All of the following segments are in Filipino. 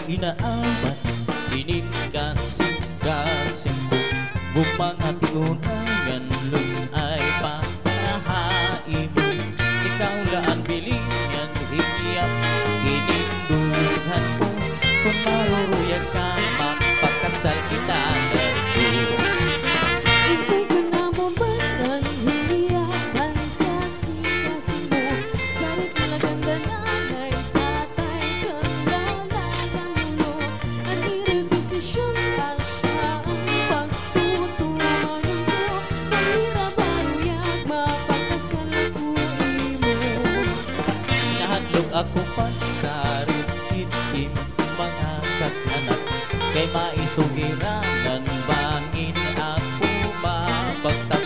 inaabat, init kasing-kasing mo. Bumangati unangan, lus ay papahain mo. Ikaw laan bilingan, higiyap, inindulhan mo. Kung maruruyag ka, mapakasal kita natin. Hintay ko na mo ba ang hiniyakan kasing-kasing mo. Sarit na ganda nanay, tatay, kalalagang mo. Ang hirang desisyon lang siya ang pagtutunan mo. Mahirap maruyag, mapakasal ako mo. Nahadlok ako pagsarit, itim mga kag-anak. Kay maisugirangan, bangin ako mabagtak.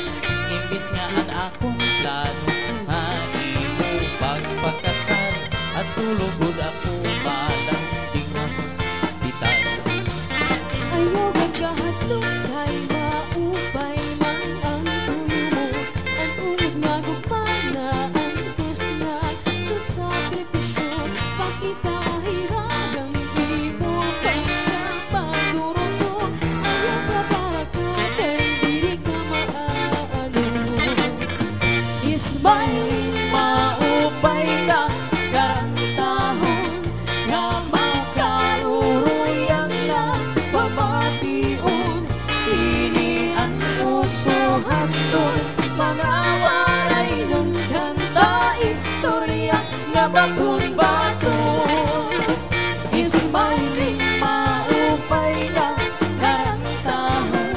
Imbis nga ang akong plano, hani mo pagpakasal. At tulugod ako malang tingnan sa bitan. Ayaw magkahadlok kay maupay man ang tuyo mo. Ang ungod nga gugmana, ang kusnag sa sakripisyo. Pakita hiragang ibo pagkapagduro ko. Ayaw ka para ka kay dili ka maano. Ismail Maupay ka, karantahon, nga makaruruyang na pamatiun. Ini ang uso hatol, mga waray ng kanta, istorya nga baton-baton. Ismailing maupay na karantahon,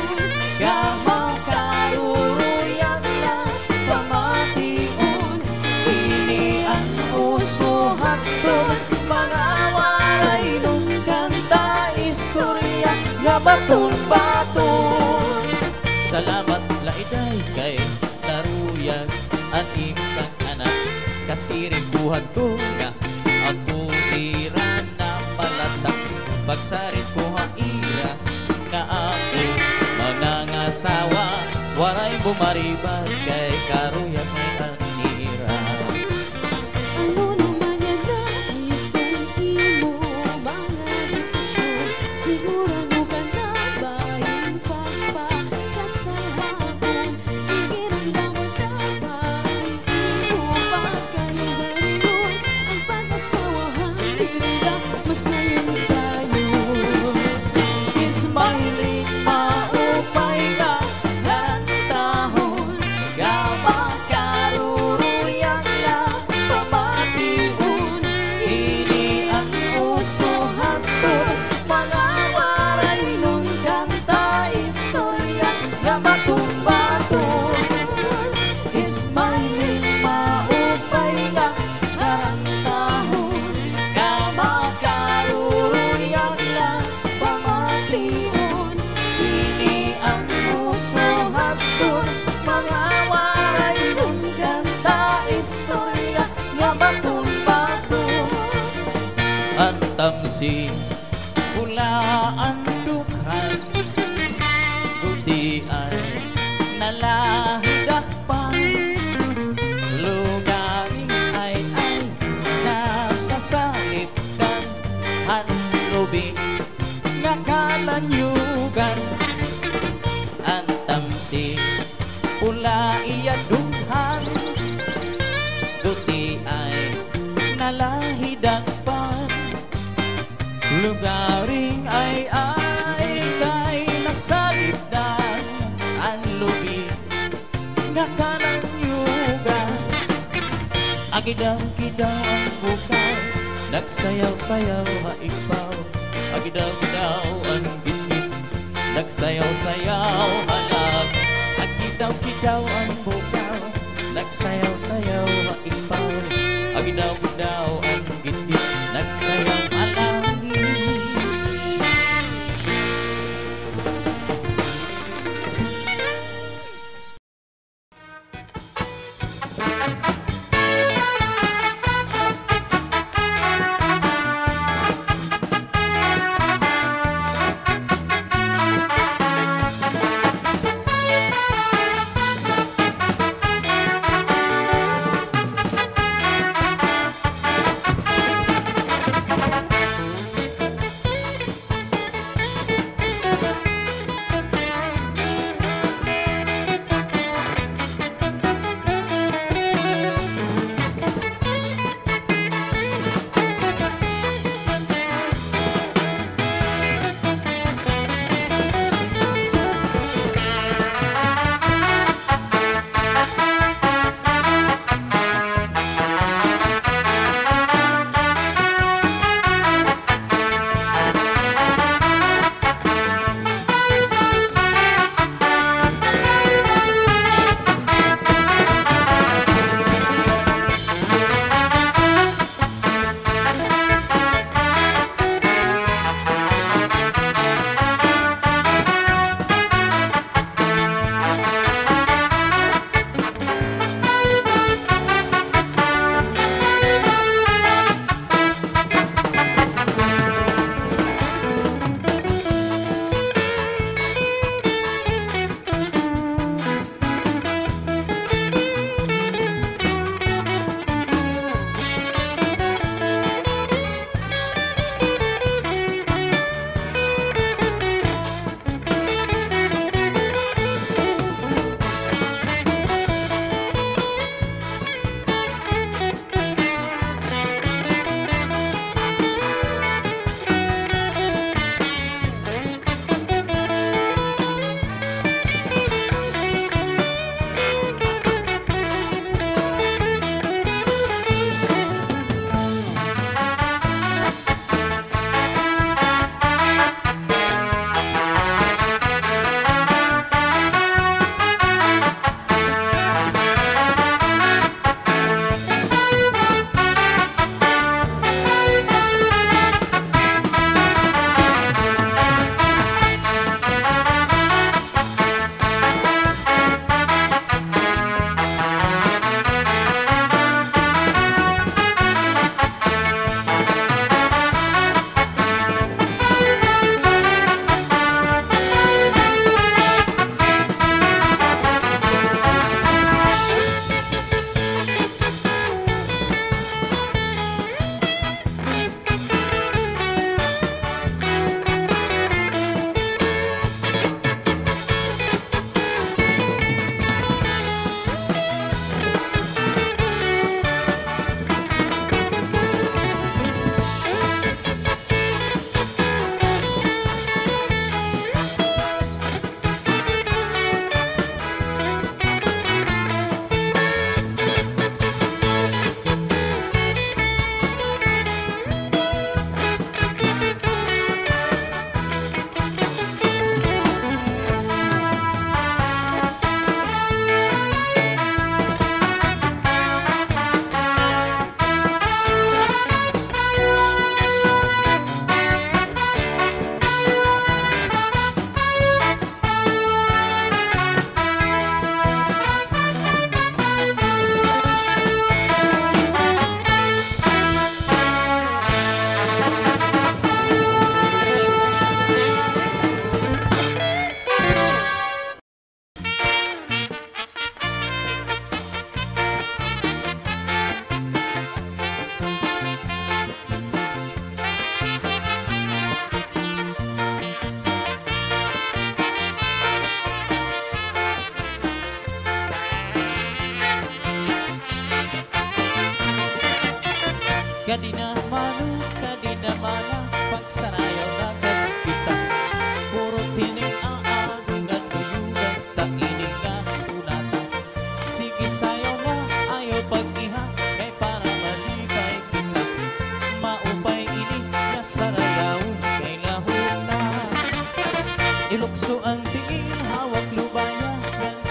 nga makaruruyang na pamatiun. Ini ang uso hatol, mga waray ng kanta, istorya nga baton-baton. Salamat laiday kay naruyag at ikang anak. Kasiring buhat ko nga ako tira na palatak. Pagsarit ko haira nga ako mangangasawa. Waray bumaribag kay karuyag may anira. Ano naman yan na itong imo mga desisyon. Sigurado ka na ba yung pagpakasal hapon? Ikiramdaman na ba imo pagkaibayon? Ang pag-asawahan tila masayang sayo. Ismailing maupay na karantahon, nga makaruruyang na pamatiun. Ini ang uso hatol, mga waray ng kanta, istorya nga baton-baton. Ismailing maupay na karantahon, nga makaruruyang na pamatiun. Ini ang uso hatol, mga waray ng kanta, istorya nga baton-baton. Ang tamsi pula ang dukhan, kundi ay nalahidakpan. Lugaring ay nasa salitan, hanlubing nga kalanyugan. Ang tamsi pula iya dukhan, kundi ay nalahidakpan. Lugaring ay kay nasalitan, hanlubing nga kalanyugan. Agidaw-gidaw ang bukal, nagsayaw-sayaw haigpaw. Agidaw-gidaw ang bitbit, nagsayaw-sayaw halag. Agidaw-gidaw ang bukal, nagsayaw-sayaw haigpaw. Agidaw-gidaw ang bitbit, nagsayaw halag.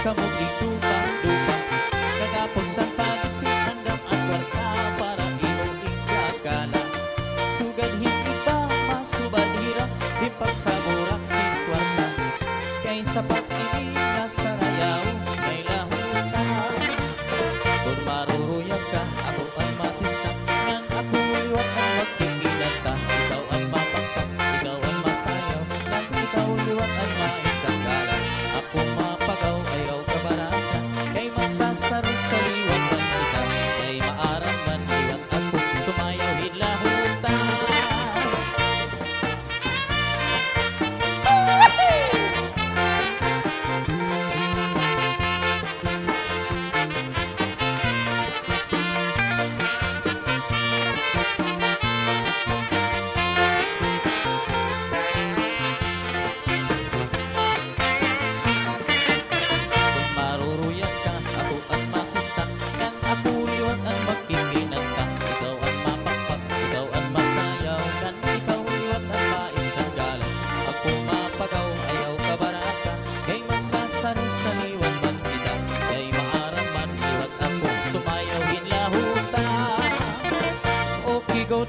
kamu itupa-dupa. Katapos ang pagising, handam ang kwarta para imo ikakala. Sugad hindi pa masubalira, di pagsaburak di kwarta. Kay sapat ini nasa rayaw, may lahutan. Kung maruruyag ka, ako ang masista. Ngan ako liwat ang magkikinanta. Ikaw ang mapakpak, ikaw ang masayaw. Nang ikaw liwat ang maisagala. Ako mapagaw, ayaw kabarata. Kay masasaro sa liwat ang kita. Kay maarang man liwat ako, sumayaw hilahutan.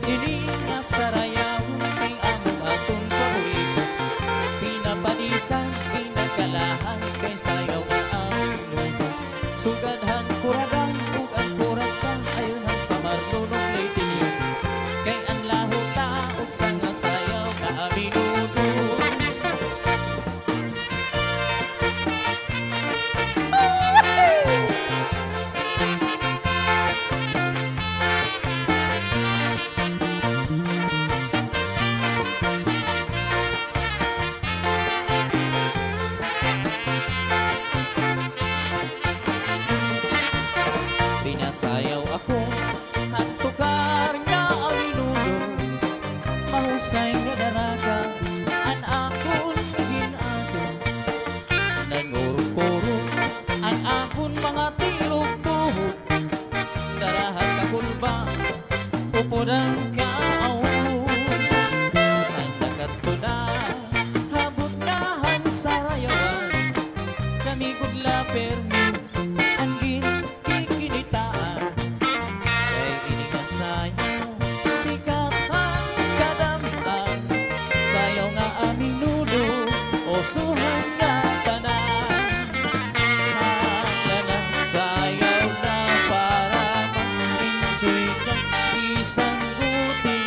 Ini nga sarayaw kay among atong paborito. Pinapadisan, pinagkalahan kay sayaw ang aming luto. Sugadhan, kuragan, ug ang kuratsan ayunan sa marunong lady niyo. Kay ang laho tao sa nga sayaw ka aminuto. Pinasayaw ako at tukar nga ang minudo. Mahusay nga daraga ang akon ginado. Nangurong-kurong ang akon mga tilog-tuhog. Darahan ka kulba, upodang kaawog. Ang nakato na, habot nahan sa rayawan. Kami kugla permi, ang giniginitaan. Kay inigasayaw, sikat ang kadamtan. Sayaw nga aming nudo, o suhan nga tanan. Hanggang sayaw na para ma-enjoy ka. Isang buti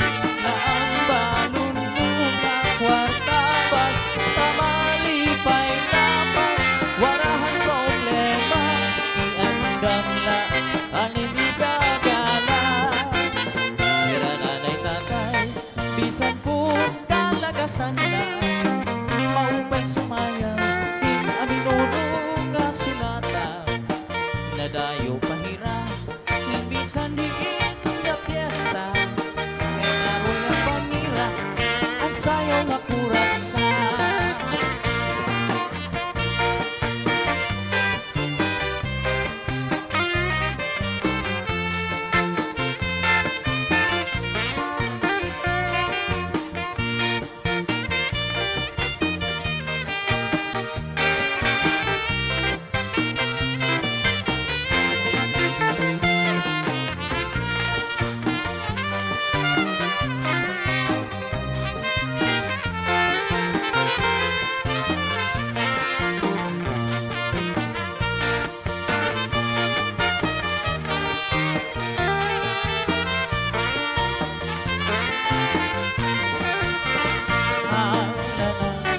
na ang balon mo na kwarta. Basta malipay naman, warahan problema. Iandam na alimigagala. Mira nanay tatay, bisan po kalagasan na. Maupay sumaya, aminuno nga sunata. Nadayo pahira, bisan diin nga piyesta. Kaya naroy ang pangira, ang sayaw nga kuratsa.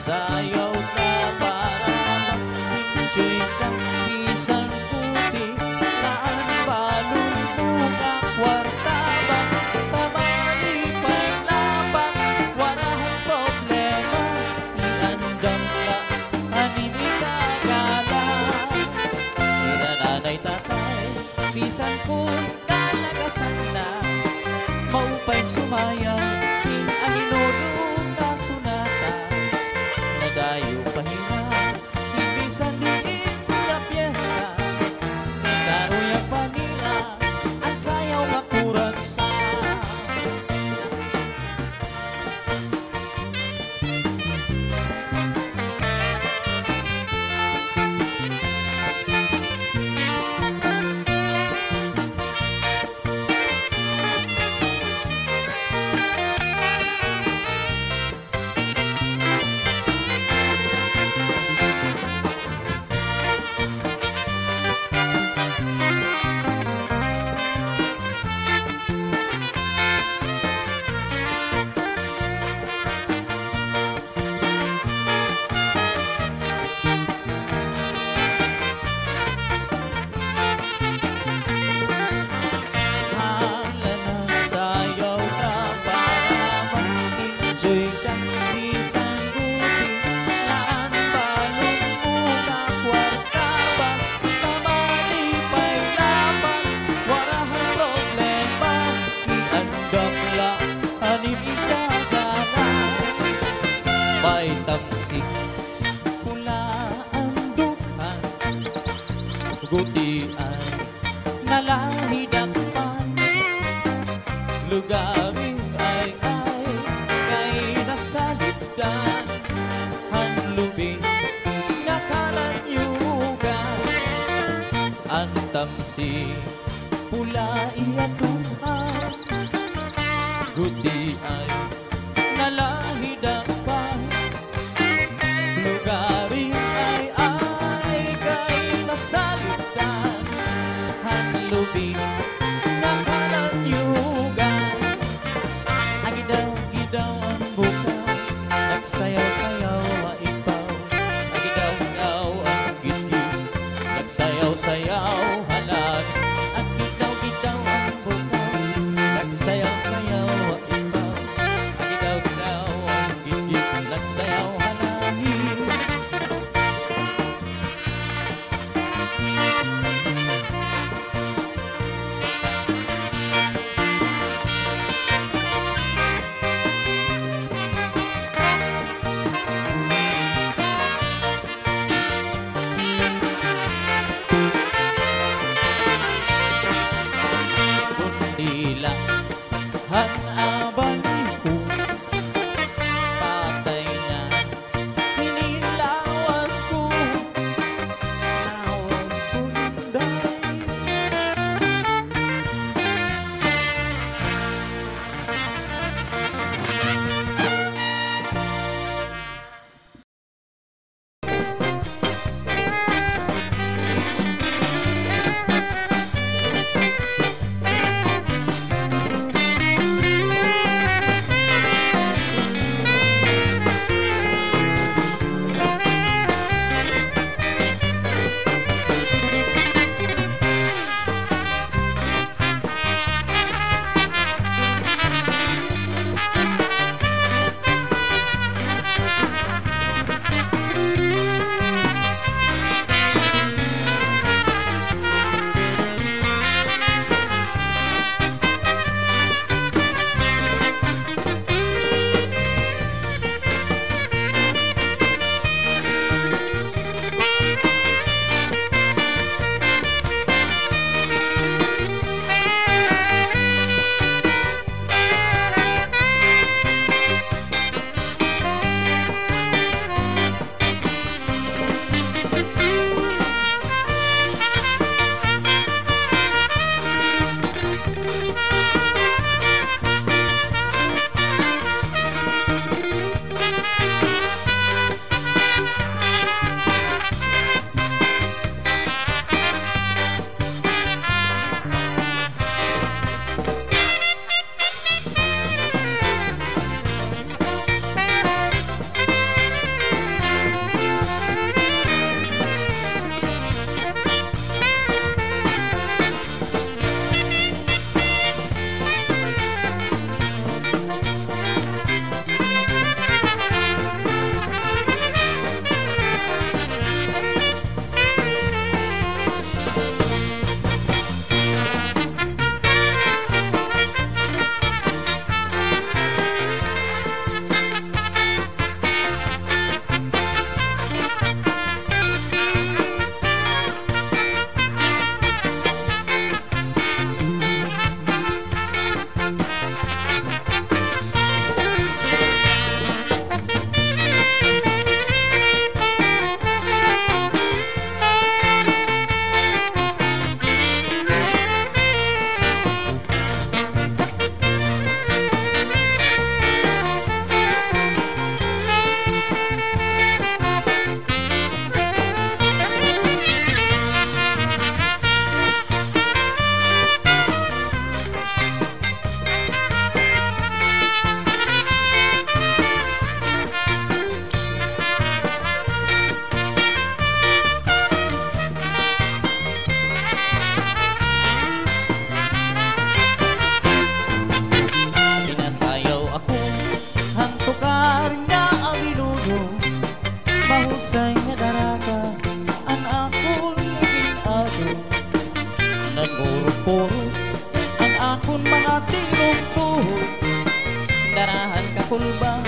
Sayaw ka para ma-enjoy ka. Isang puti na ang balon mo nga kwarta. Basta malipay laban, warahan problema. Iandam ka, aninigagala. Mira nanay tatay, bisan po kalagasan na. Maupay sumaya, aminuno nga sunata. Nadayo pahinga, ibisan diin nga piyesta. Ikaroy ang panila, ang sayaw nga kuratsa. Gutian nalahidakpan lugaring ay kay nasalipdan hanlubing nakalanyugan antam si pula iatuhan Gutian nalahidakpan lugaring ay kay nasalipdan hanlubing nakalanyugan agidaw-gidaw ang buka nagsayaw-sayaw maipaw agidaw-gidaw ang gitgit nagsayaw-sayaw halag agidaw-gidaw ang buka nagsayaw-sayaw maipaw agidaw-gidaw ang gitgit nagsayaw halangin Bundila han abang iho patay na hinilawas ko nawas kunday mahusay nga daraka ang akon naging ado nagurupuro ang akon mga tinumpuhod darahan ka kulbang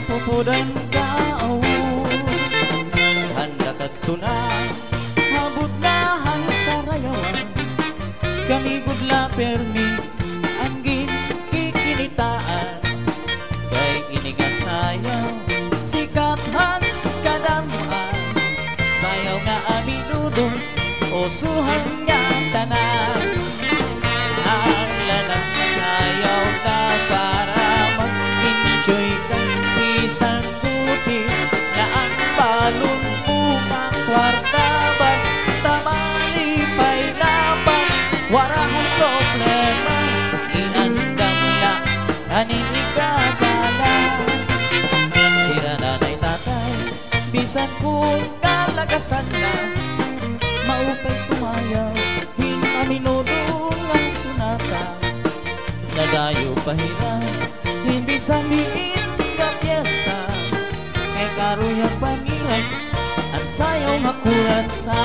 pupudan ka handa ka tunang habot na permi ang kikinitaan kay ini nga sayaw sikathan kadamuan sayaw nga aminudo usuhan nga tanan ang lanang sayaw na para mag-enjoy ka isang kuti na ang balon mo ang kwarta basta malipay laban warahan problema inandam na aninigagala tira nanay tatay bisan kung kalagasan na maupay sumayaw hinaminudong ang sunata nadayo pahiran himbisan liin nga piyesta kay karuyang pangihan ang sayaw makuran sa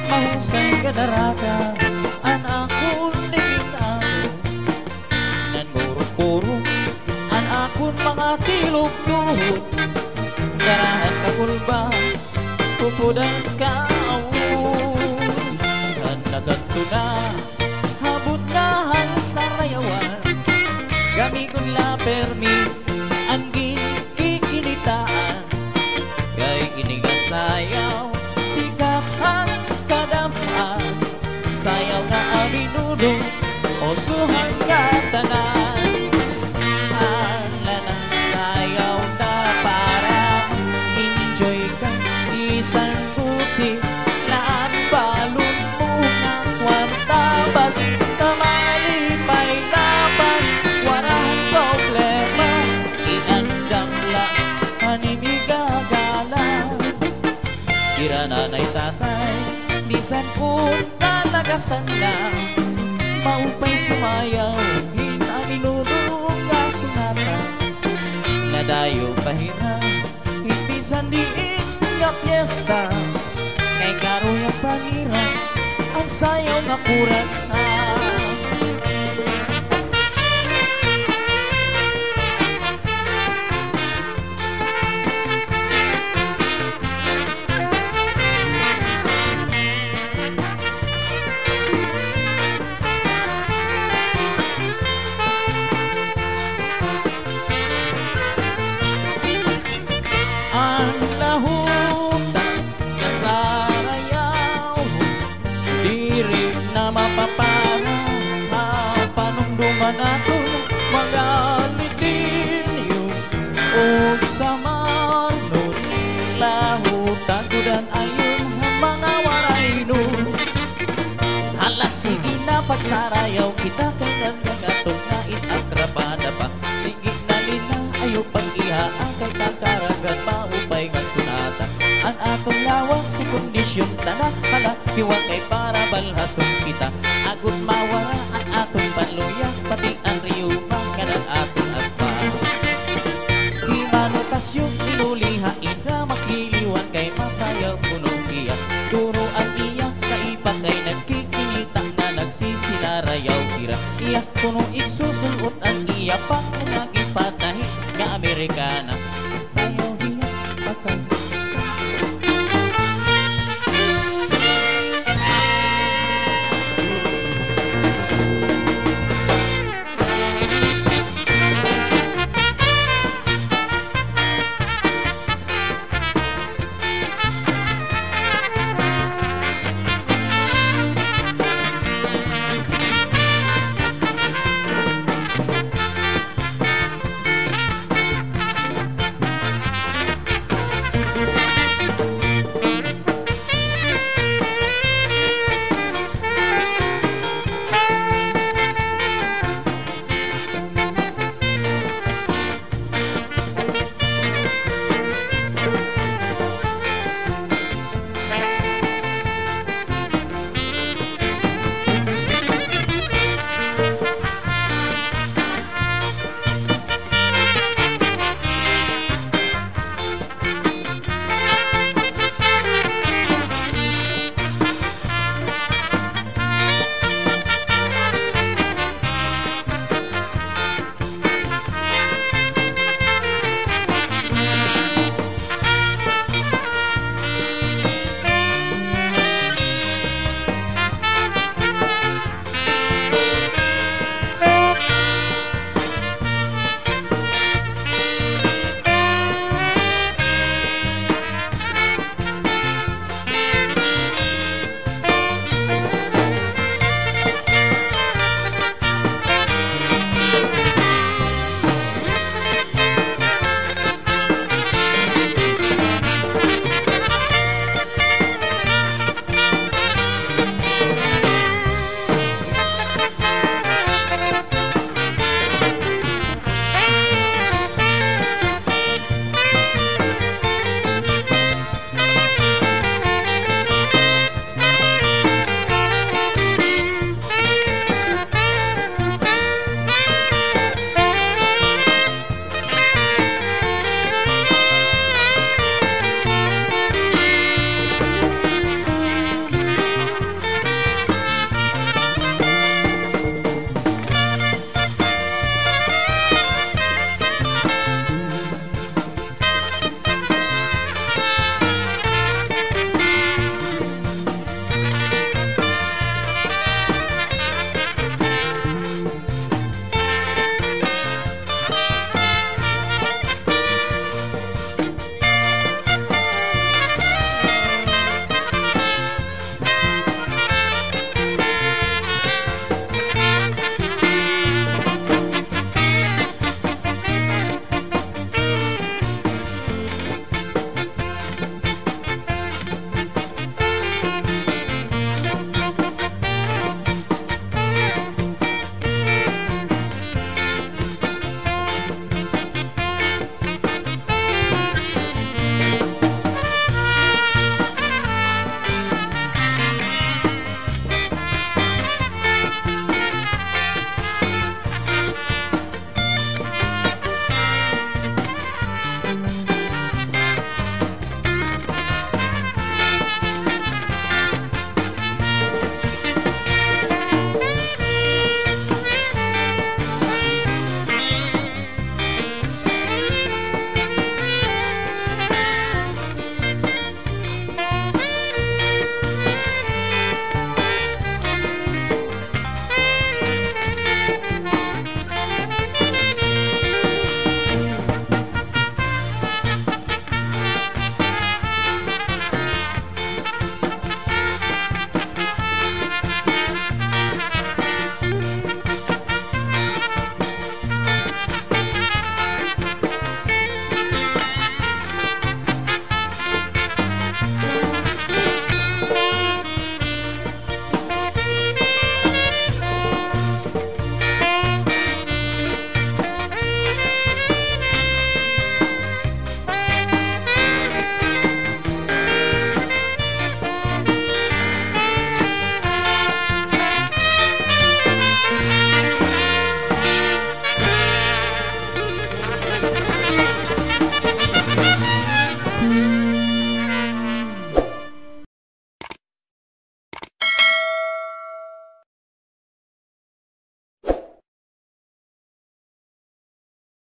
mahusay kadarata an akon nilitaw nan burong-burong an akon mga tilog-tuhod garahan kakulba pupudan kaawon kan naganto na habot na ang sarayawan gamikon la permi ang kikinitaan kay inigasayaw sikathan kadamuan sayaw nga aminudo usuhan nga tanan ang lanang sayaw na para enjoy ka isang kuti laan balon mo ng kwarta basta malipay laban warang problema inandam lang animigagala tira nanay tatay bisan kung kalagasan na maupay sumayaw hinaminudong nga sunata nadayo pahiran himbisan diin nga piyesta kay karuyang pangiran ang sayaw nga kurat sa mapapara panumduman ato magalitin yung og sa marno lahutan kudan ayon mga warayno hala sige na pagsarayaw kita kay nagagatong nga inakrabada pa sige na lina ayo pag-iha ang kay kakaragan maupay nga sunata ang atong lawas si kondisyon tanak kalakiwag kay para balhason kita agut mawara ang atong panluya pati ang riyuma kanang atong aspa imanotasyon inuliha ina makiliwan kay masayaw punong iya turo ang iya kaiba kay nagkikilita na nagsisinarayaw tira iya punong iksusulot ang iya pang nagipatahi nga Amerikana saya